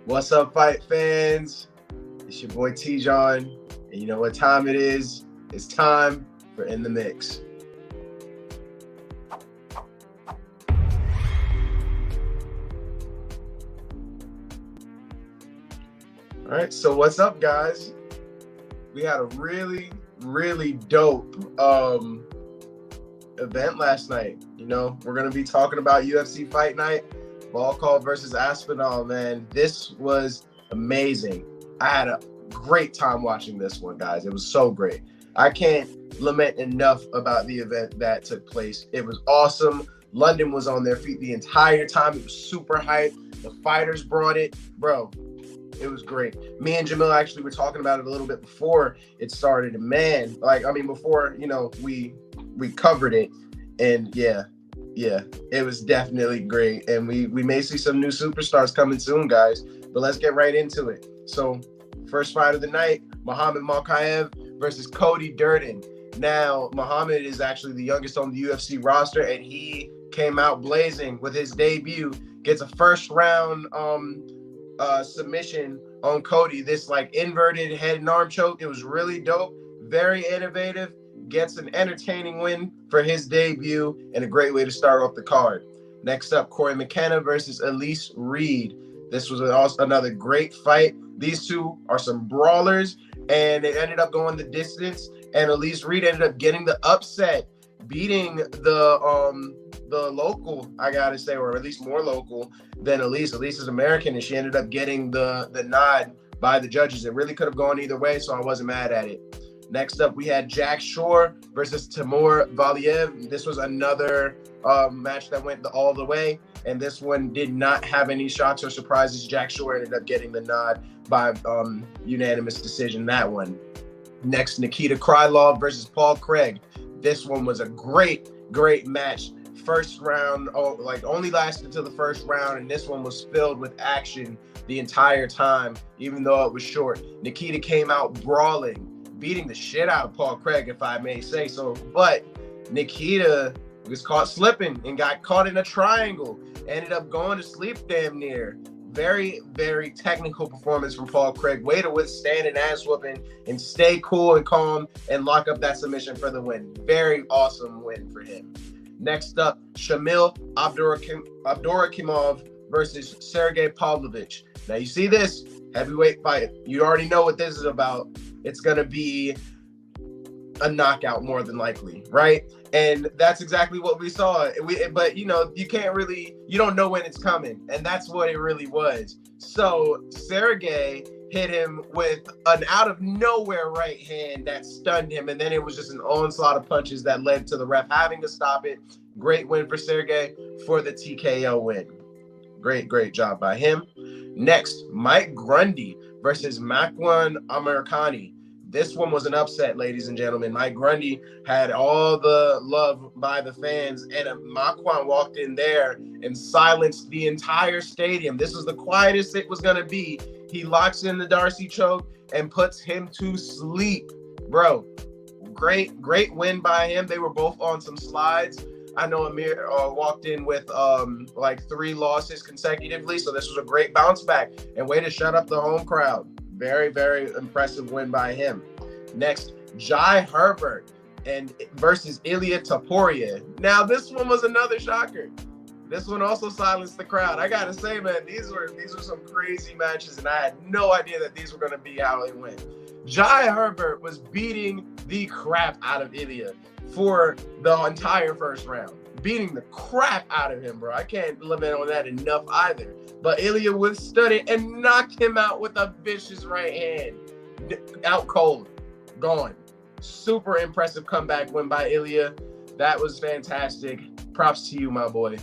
What's up, fight fans? It's your boy T-John, and you know what time it is? It's time for In the Mix. All right, so what's up, guys? We had a really dope event last night. You know, we're going to be talking about UFC Fight Night, Volkov versus Aspinall, man. This was amazing. I had a great time watching this one, guys. It was so great. I can't lament enough about the event that took place. It was awesome. London was on their feet the entire time. It was super hype. The fighters brought it. Bro, it was great. Me and Jamil actually were talking about it a little bit before it started. And man, before, we covered it. And yeah, it was definitely great. And we may see some new superstars coming soon, guys. But let's get right into it. So, first fight of the night, Malkayev versus Cody Durden. Now, Muhammad is actually the youngest on the UFC roster, and he came out blazing with his debut. Gets a first round submission on Cody. This inverted head and arm choke. It was really dope. Very innovative. Gets an entertaining win for his debut and a great way to start off the card. Next up, Cory Mckenna versus Elise Reed. This was also another great fight. These two are some brawlers, and it ended up going the distance. And Elise Reed ended up getting the upset, beating the local, I gotta say, or at least more local than Elise. Elise is American, and she ended up getting the nod by the judges. It really could have gone either way, so I wasn't mad at it. Next up, we had Jack Shore versus Tamora Valiev. This was another match that went all the way, and this one did not have any shocks or surprises. Jack Shore ended up getting the nod by unanimous decision, that one. Next, Nikita Krylov versus Paul Craig. This one was a great match. First round, only lasted until the first round, and this one was filled with action the entire time, even though it was short. Nikita came out brawling, beating the shit out of Paul Craig, if I may say so. But Nikita was caught slipping and got caught in a triangle. Ended up going to sleep damn near. Very technical performance from Paul Craig. Way to withstand an ass whooping and stay cool and calm and lock up that submission for the win. Very awesome win for him. Next up, Shamil Abdurakhimov versus Sergey Pavlovich. Now you see this heavyweight fight. You already know what this is about. It's going to be a knockout more than likely, right? And that's exactly what we saw. But you don't know when it's coming. And that's what it really was. So Sergey hit him with an out of nowhere right hand that stunned him. And then it was just an onslaught of punches that led to the ref having to stop it. Great win for Sergey for the TKO win. Great job by him. Next, Mike Grundy versus Mccann Americani. This one was an upset, ladies and gentlemen. Mike Grundy had all the love by the fans, and Mccann walked in there and silenced the entire stadium. This was the quietest it was going to be. He locks in the Darcy choke and puts him to sleep. Bro, great win by him. They were both on some slides. I know Amir walked in with 3 losses consecutively, so this was a great bounce back and way to shut up the home crowd. Very impressive win by him. Next, Jai Herbert versus Ilia Topuria. Now, this one was another shocker. This one also silenced the crowd. I gotta say, man, these were some crazy matches, and I had no idea that these were gonna be how it went. Jai Herbert was beating the crap out of Ilia for the entire first round. Beating the crap out of him, bro. I can't limit on that enough either. But Ilia withstood it and knocked him out with a vicious right hand. Out cold. Gone. Super impressive comeback win by Ilia. That was fantastic. Props to you, my boy.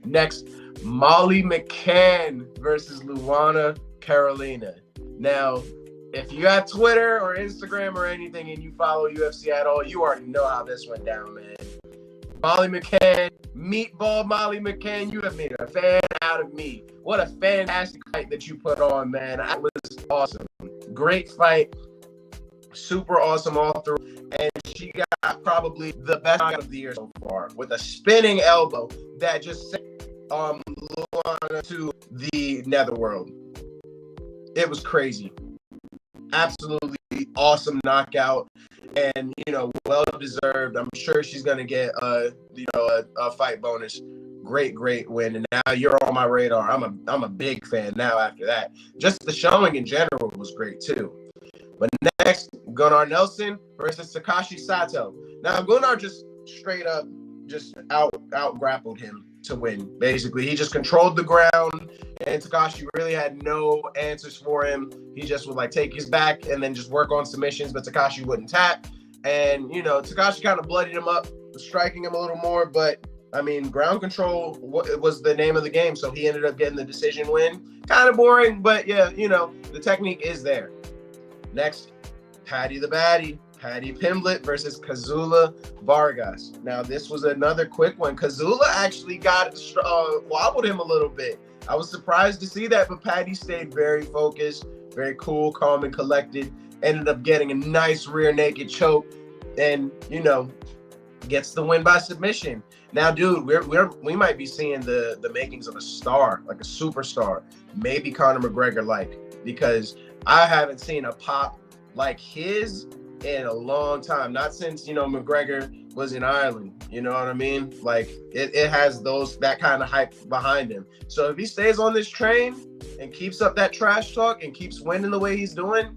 Next, Molly Mccann versus Luana Carolina. Now, if you got Twitter or Instagram or anything and you follow UFC at all, you already know how this went down, man. Molly Mccann, Meatball Molly Mccann, you have made a fan out of me. What a fantastic fight that you put on, man. That was awesome. Great fight. Super awesome all through. And she got probably the best knockout of the year so far with a spinning elbow that just sent Luana to the netherworld. It was crazy. Absolutely awesome knockout, and well deserved. I'm sure she's gonna get a fight bonus. Great win, and now you're on my radar. I'm a big fan now. After that, just the showing in general was great too. But next, Gunnar Nelson versus Takashi Sato. Now Gunnar just straight up just out grappled him to win. Basically, he just controlled the ground, and Takashi really had no answers for him. He just would take his back and then just work on submissions, but Takashi wouldn't tap. And Takashi kind of bloodied him up, striking him a little more. But I mean, ground control was the name of the game, so he ended up getting the decision win. Kind of boring, but yeah, the technique is there. Next, Paddy the Baddy. Paddy Pimlet versus Kazula Vargas. Now, this was another quick one. Kazula actually wobbled him a little bit. I was surprised to see that, but Paddy stayed very focused, very cool, calm, and collected. Ended up getting a nice rear naked choke and, gets the win by submission. Now, dude, we might be seeing the makings of a star, like a superstar, maybe Conor McGregor-like, because I haven't seen a pop like his in a long time. Not since McGregor was in Ireland. You know what I mean? It has that kind of hype behind him. So if he stays on this train and keeps up that trash talk and keeps winning the way he's doing,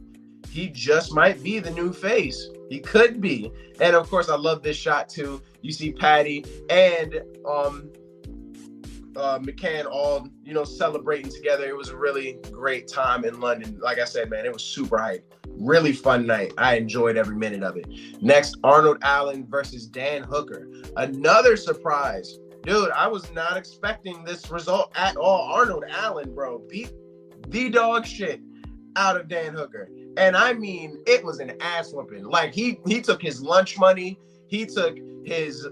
he just might be the new face. He could be. And of course, I love this shot too. You see Paddy and Mccann all celebrating together. It was a really great time in London. Like I said, man, it was super hype. Really fun night. I enjoyed every minute of it. Next, Arnold Allen versus Dan Hooker. Another surprise. Dude, I was not expecting this result at all. Arnold Allen, bro, beat the dog shit out of Dan Hooker. And I mean, it was an ass whooping. He took his lunch money. He took his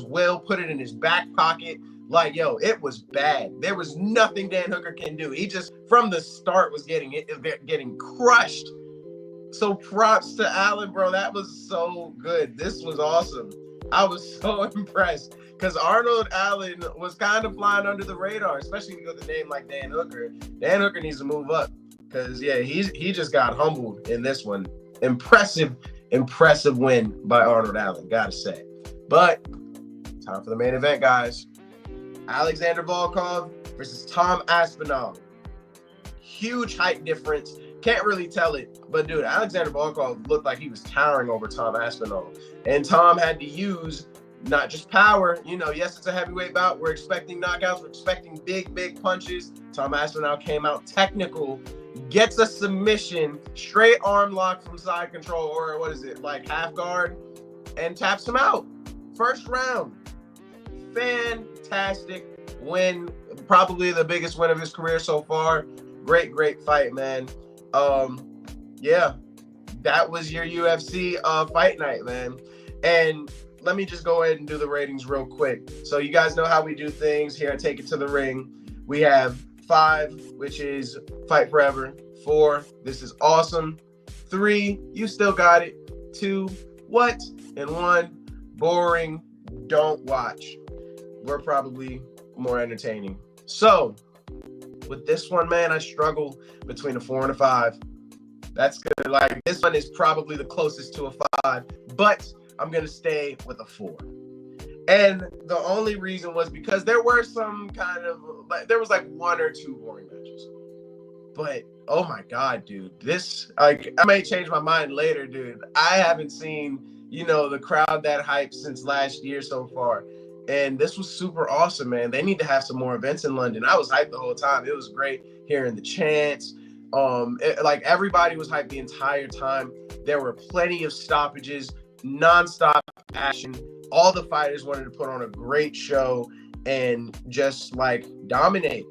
will, put it in his back pocket. It was bad. There was nothing Dan Hooker can do. He just, from the start, was getting crushed. So props to Allen, bro. That was so good. This was awesome. I was so impressed because Arnold Allen was kind of flying under the radar, especially with a name like Dan Hooker. Dan Hooker needs to move up because, yeah, he just got humbled in this one. Impressive win by Arnold Allen, gotta say. But time for the main event, guys. Alexander Volkov versus Tom Aspinall. Huge height difference. Can't really tell it, but dude, Alexander Volkov looked like he was towering over Tom Aspinall. And Tom had to use not just power. Yes, it's a heavyweight bout. We're expecting knockouts. We're expecting big punches. Tom Aspinall came out technical, gets a submission, straight arm lock from side control, or what is it, half guard, and taps him out. First round. Fantastic win. Probably the biggest win of his career so far. Great fight, man. Yeah, that was your UFC Fight Night, man. And let me just go ahead and do the ratings real quick. So you guys know how we do things here at Take It to the Ring. We have 5, which is Fight Forever. 4, this is awesome. 3, you still got it. 2, what? And 1, boring, don't watch. We're probably more entertaining. So with this one, man, I struggle between a 4 and a 5. That's good. This one is probably the closest to a 5, but I'm gonna stay with a 4. And the only reason was because there were some kind of there was 1 or 2 boring matches. But oh my god, dude, this I may change my mind later, dude. I haven't seen the crowd that hype since last year so far. And this was super awesome, man. They need to have some more events in London. I was hyped the whole time. It was great hearing the chants. Everybody was hyped the entire time. There were plenty of stoppages, nonstop action. All the fighters wanted to put on a great show and just dominate.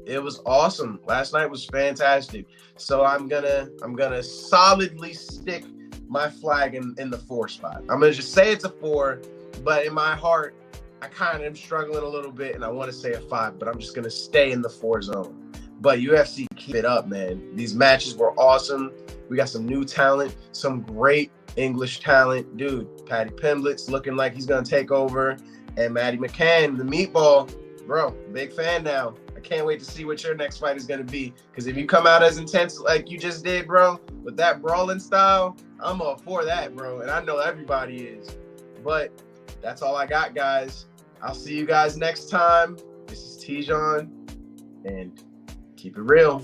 It was awesome. Last night was fantastic. So I'm gonna solidly stick my flag in the 4 spot. I'm gonna just say it's a 4, but in my heart, I kind of am struggling a little bit, and I want to say a 5, but I'm just going to stay in the 4 zone. But UFC, keep it up, man. These matches were awesome. We got some new talent, some great English talent. Dude, Paddy Pimlet's looking like he's going to take over. And Maddie Mccann, the Meatball, bro, big fan now. I can't wait to see what your next fight is going to be. Because if you come out as intense like you just did, bro, with that brawling style, I'm all for that, bro. And I know everybody is. But that's all I got, guys. I'll see you guys next time. This is Tijon, and keep it real.